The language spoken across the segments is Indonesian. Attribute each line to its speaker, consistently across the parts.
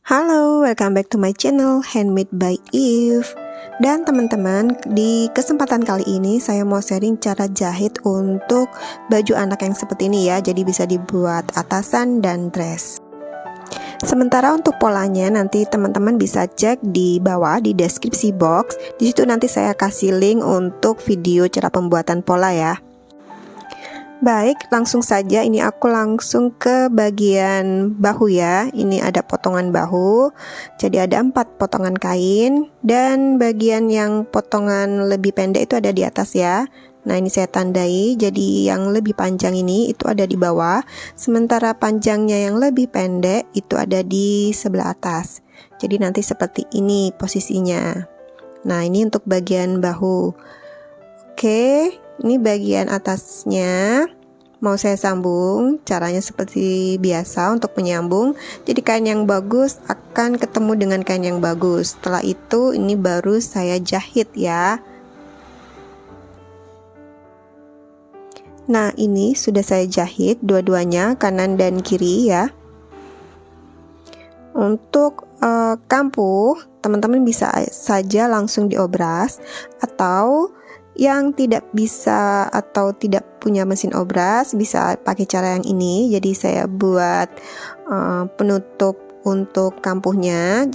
Speaker 1: Halo, welcome back to my channel Handmade by Eve. Dan teman-teman, di kesempatan kali ini saya mau sharing cara jahit untuk baju anak yang seperti ini ya. Jadi bisa dibuat atasan dan dress. Sementara untuk polanya nanti teman-teman bisa cek di bawah di deskripsi box. Di situ nanti saya kasih link untuk video cara pembuatan pola ya. Baik, langsung saja ini aku langsung ke bagian bahu ya. Ini ada potongan bahu. Jadi ada 4 potongan kain dan bagian yang potongan lebih pendek itu ada di atas ya. Nah, ini saya tandai. Jadi yang lebih panjang ini itu ada di bawah, sementara panjangnya yang lebih pendek itu ada di sebelah atas. Jadi nanti seperti ini posisinya. Nah, ini untuk bagian bahu. Oke, ini bagian atasnya mau saya sambung. Caranya seperti biasa untuk menyambung. Jadi kain yang bagus akan ketemu dengan kain yang bagus. Setelah itu ini baru saya jahit ya. Nah, ini sudah saya jahit dua-duanya, kanan dan kiri ya. Untuk kampuh, teman-teman bisa saja langsung diobras, atau yang tidak bisa atau tidak punya mesin obras bisa pakai cara yang ini. Jadi saya buat penutup untuk kampuhnya.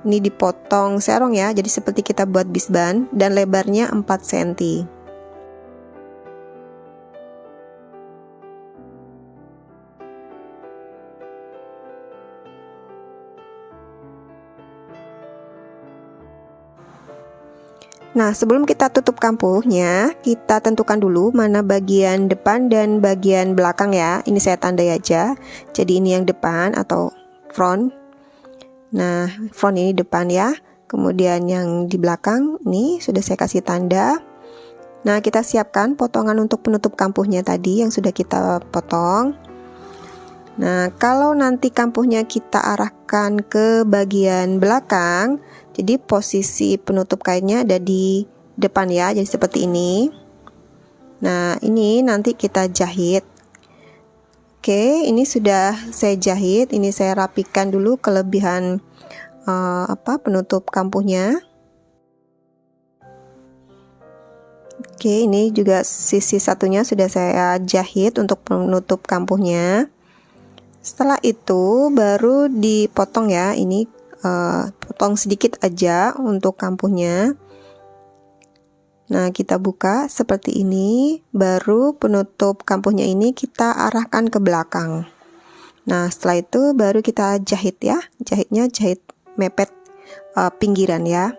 Speaker 1: Ini dipotong serong ya, jadi seperti kita buat bisban, dan lebarnya 4 cm. Nah, sebelum kita tutup kampuhnya, kita tentukan dulu mana bagian depan dan bagian belakang ya. Ini saya tandai aja. Jadi ini yang depan atau front. Nah, front ini depan ya. Kemudian yang di belakang ini sudah saya kasih tanda. Nah, kita siapkan potongan untuk penutup kampuhnya tadi yang sudah kita potong. Nah, kalau nanti kampuhnya kita arahkan ke bagian belakang, jadi posisi penutup kainnya ada di depan ya, jadi seperti ini. Nah, ini nanti kita jahit. Oke, ini sudah saya jahit. Ini saya rapikan dulu kelebihan penutup kampuhnya. Oke, ini juga sisi satunya sudah saya jahit untuk penutup kampuhnya. Setelah itu baru dipotong ya, ini potong sedikit aja untuk kampuhnya. Nah, kita buka seperti ini, baru penutup kampuhnya ini kita arahkan ke belakang. Nah, setelah itu baru kita jahit ya, jahitnya jahit mepet pinggiran ya.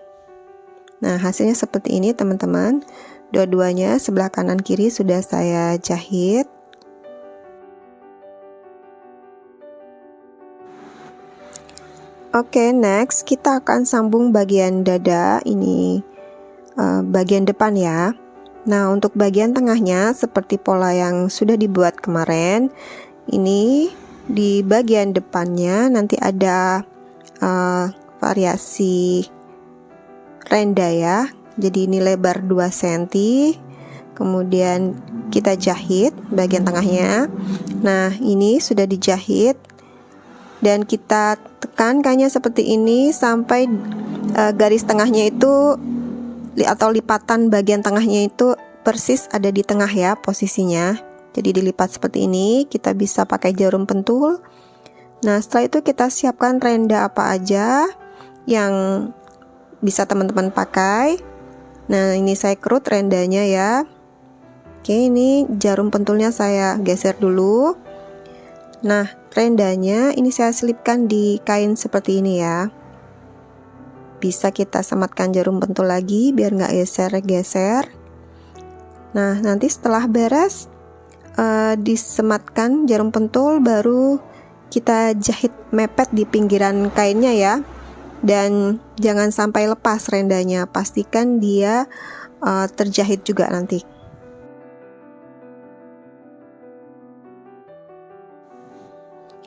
Speaker 1: Nah, hasilnya seperti ini teman-teman, dua-duanya sebelah kanan kiri sudah saya jahit. Oke, next kita akan sambung bagian dada ini, bagian depan ya. Nah, untuk bagian tengahnya seperti pola yang sudah dibuat kemarin, ini di bagian depannya nanti ada variasi renda ya. Jadi ini lebar 2 cm, kemudian kita jahit bagian tengahnya. Nah, ini sudah dijahit dan kita tekan kainnya seperti ini sampai garis tengahnya itu atau lipatan bagian tengahnya itu persis ada di tengah ya posisinya. Jadi dilipat seperti ini, kita bisa pakai jarum pentul. Nah, setelah itu kita siapkan renda apa aja yang bisa teman-teman pakai. Nah, ini saya kerut rendanya ya. Oke, ini jarum pentulnya saya geser dulu. Nah, rendanya ini saya selipkan di kain seperti ini ya. Bisa kita sematkan jarum pentul lagi biar nggak geser-geser. Nah, nanti setelah beres disematkan jarum pentul, baru kita jahit mepet di pinggiran kainnya ya. Dan jangan sampai lepas rendanya, pastikan dia terjahit juga nanti.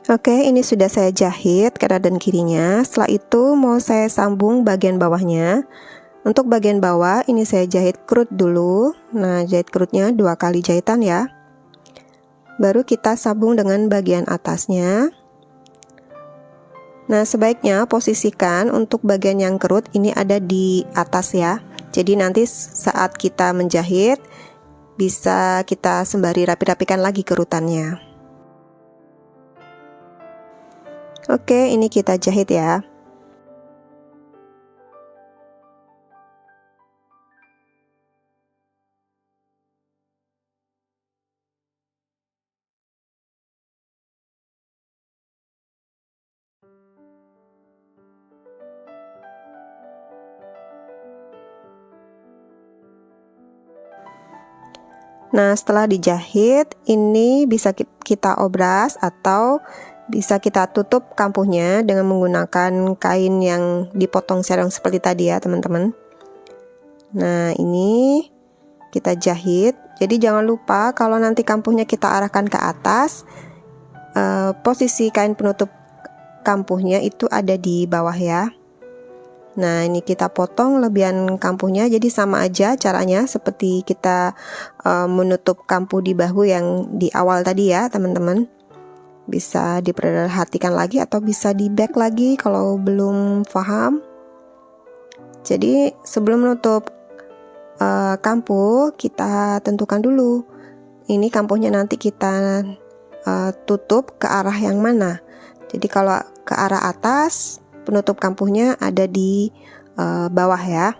Speaker 1: Oke, ini sudah saya jahit kanan dan kirinya. Setelah itu mau saya sambung bagian bawahnya. Untuk bagian bawah ini saya jahit kerut dulu. Nah, jahit kerutnya 2 kali jahitan ya. Baru kita sambung dengan bagian atasnya. Nah, sebaiknya posisikan untuk bagian yang kerut ini ada di atas ya. Jadi nanti saat kita menjahit bisa kita sembari rapi-rapikan lagi kerutannya. Oke, ini kita jahit ya. Nah, setelah dijahit, ini bisa kita obras atau bisa kita tutup kampuhnya dengan menggunakan kain yang dipotong serong seperti tadi ya, teman-teman. Nah, ini kita jahit. Jadi jangan lupa kalau nanti kampuhnya kita arahkan ke atas, posisi kain penutup kampuhnya itu ada di bawah ya. Nah, ini kita potong lebihan kampuhnya, jadi sama aja caranya seperti kita menutup kampuh di bahu yang di awal tadi ya, teman-teman. Bisa diperhatikan lagi atau bisa di back lagi kalau belum paham. Jadi sebelum menutup kampuh, kita tentukan dulu ini kampuhnya nanti kita tutup ke arah yang mana. Jadi kalau ke arah atas, penutup kampuhnya ada di bawah ya.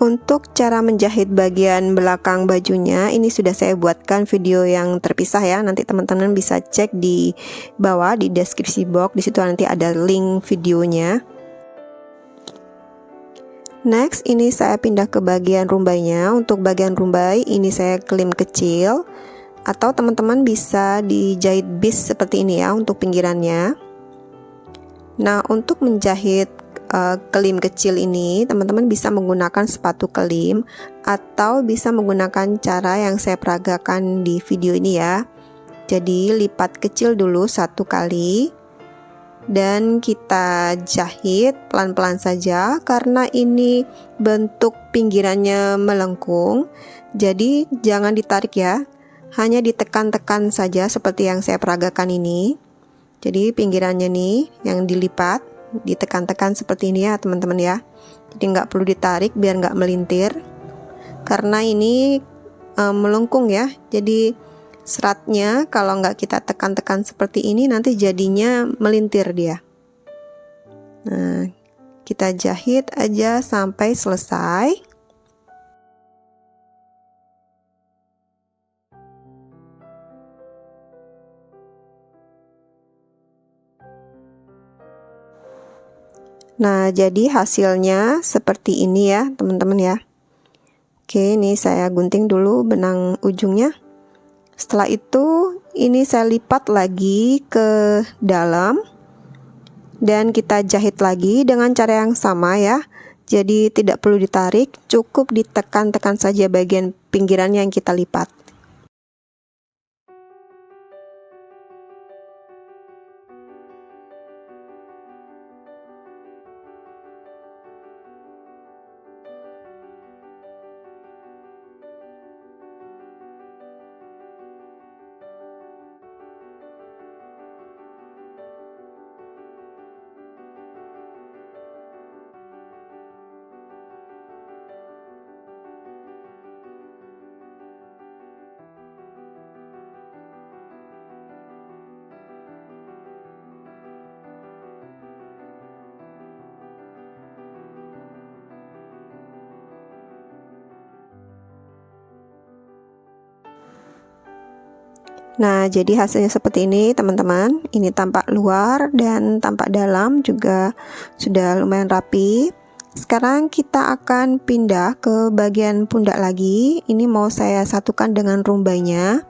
Speaker 1: Untuk cara menjahit bagian belakang bajunya, ini sudah saya buatkan video yang terpisah ya. Nanti teman-teman bisa cek di bawah di deskripsi box. Di situ nanti ada link videonya. Next, ini saya pindah ke bagian rumbainya. Untuk bagian rumbai ini saya klim kecil. Atau teman-teman bisa dijahit bis seperti ini ya untuk pinggirannya. Nah, untuk menjahit kelim kecil ini teman-teman bisa menggunakan sepatu kelim atau bisa menggunakan cara yang saya peragakan di video ini ya. Jadi lipat kecil dulu satu kali dan kita jahit pelan-pelan saja karena ini bentuk pinggirannya melengkung. Jadi jangan ditarik ya. Hanya ditekan-tekan saja seperti yang saya peragakan ini. Jadi pinggirannya nih yang dilipat, ditekan-tekan seperti ini ya teman-teman ya. Jadi nggak perlu ditarik biar nggak melintir. Karena ini melengkung ya. Jadi seratnya kalau nggak kita tekan-tekan seperti ini nanti jadinya melintir dia. Nah, kita jahit aja sampai selesai. Nah, jadi hasilnya seperti ini ya, teman-teman ya. Oke, ini saya gunting dulu benang ujungnya. Setelah itu, ini saya lipat lagi ke dalam. Dan kita jahit lagi dengan cara yang sama ya. Jadi tidak perlu ditarik, cukup ditekan-tekan saja bagian pinggiran yang kita lipat. Nah, jadi hasilnya seperti ini teman-teman. Ini tampak luar dan tampak dalam juga sudah lumayan rapi. Sekarang kita akan pindah ke bagian pundak lagi. Ini mau saya satukan dengan rumbainya.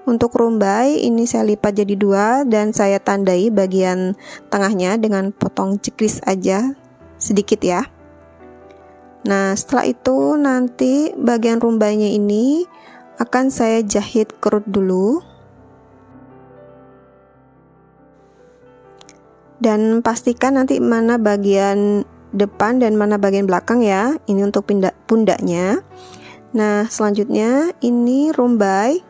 Speaker 1: Untuk rumbai ini saya lipat jadi dua dan saya tandai bagian tengahnya dengan potong cekris aja sedikit ya. Nah, setelah itu nanti bagian rumbainya ini akan saya jahit kerut dulu. Dan pastikan nanti mana bagian depan dan mana bagian belakang ya. Ini untuk pundaknya. Nah, selanjutnya ini rumbai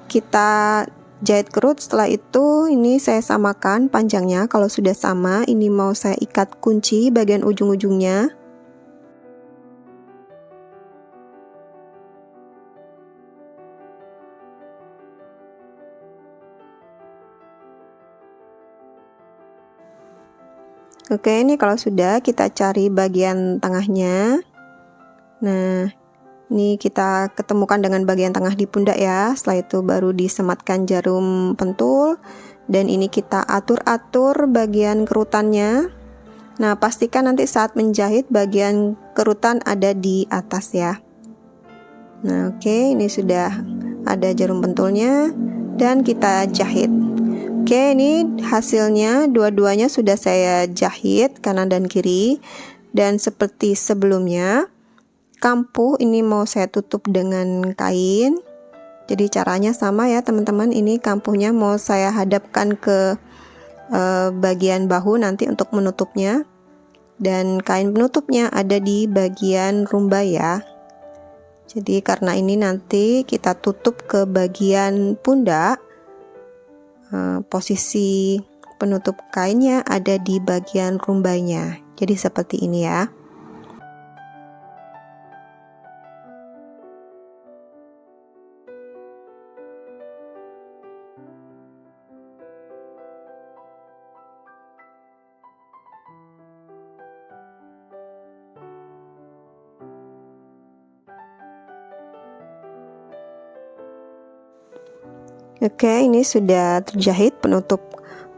Speaker 1: kita jahit kerut. Setelah itu ini saya samakan panjangnya. Kalau sudah sama, ini mau saya ikat kunci bagian ujung-ujungnya. Oke, ini kalau sudah, kita cari bagian tengahnya. Nah, ini kita ketemukan dengan bagian tengah di pundak ya. Setelah itu baru disematkan jarum pentul. Dan ini kita atur-atur bagian kerutannya. Nah, pastikan nanti saat menjahit bagian kerutan ada di atas ya. Nah, oke, ini sudah ada jarum pentulnya. Dan kita jahit. Oke, ini hasilnya dua-duanya sudah saya jahit kanan dan kiri. Dan seperti sebelumnya, kampuh ini mau saya tutup dengan kain. Jadi caranya sama ya teman-teman. Ini kampuhnya mau saya hadapkan ke bagian bahu nanti untuk menutupnya. Dan kain penutupnya ada di bagian rumbai ya. Jadi karena ini nanti kita tutup ke bagian pundak, posisi penutup kainnya ada di bagian rumbainya. Jadi seperti ini ya. Oke, ini sudah terjahit penutup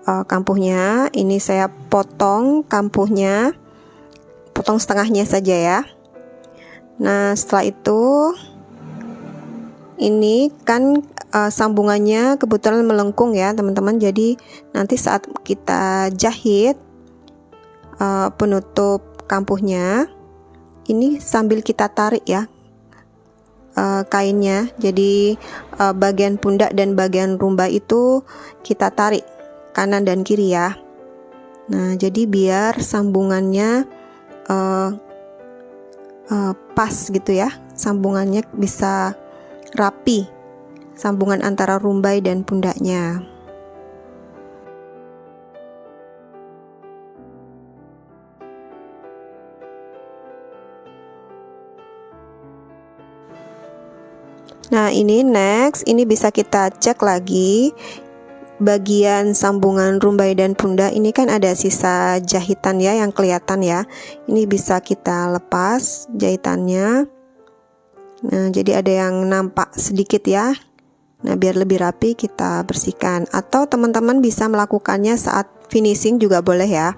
Speaker 1: kampuhnya. Ini saya potong kampuhnya, potong setengahnya saja ya. Nah, setelah itu ini kan sambungannya kebetulan melengkung ya teman-teman. Jadi nanti saat kita jahit penutup kampuhnya, ini sambil kita tarik ya kainnya. Jadi bagian pundak dan bagian rumbai itu kita tarik kanan dan kiri ya. Nah, jadi biar sambungannya pas gitu ya, sambungannya bisa rapi, sambungan antara rumbai dan pundaknya. Nah, ini next, ini bisa kita cek lagi bagian sambungan rumbai dan pundak. Ini kan ada sisa jahitan ya yang kelihatan ya. Ini bisa kita lepas jahitannya. Nah, jadi ada yang nampak sedikit ya. Nah, biar lebih rapi kita bersihkan. Atau teman-teman bisa melakukannya saat finishing juga boleh ya.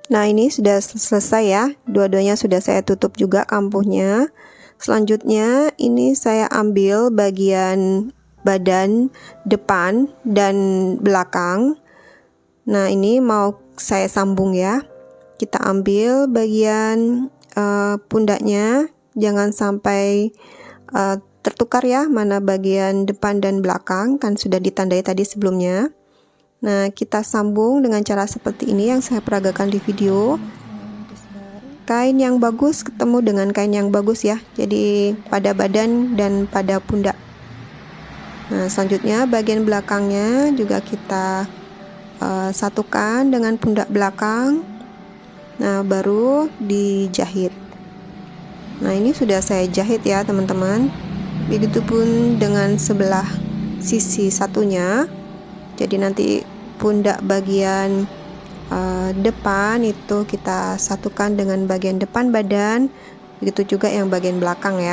Speaker 1: Nah, ini sudah selesai ya. Dua-duanya sudah saya tutup juga kampuhnya. Selanjutnya ini saya ambil bagian badan depan dan belakang. Nah, ini mau saya sambung ya. Kita ambil bagian pundaknya. Jangan sampai tertukar ya, mana bagian depan dan belakang. Kan sudah ditandai tadi sebelumnya. Nah, kita sambung dengan cara seperti ini yang saya peragakan di video. Kain yang bagus ketemu dengan kain yang bagus ya. Jadi pada badan dan pada pundak. Nah, selanjutnya bagian belakangnya juga kita satukan dengan pundak belakang. Nah, baru dijahit. Nah, ini sudah saya jahit ya teman-teman. Begitupun dengan sebelah sisi satunya. Jadi nanti pundak bagian depan itu kita satukan dengan bagian depan badan. Begitu juga yang bagian belakang ya.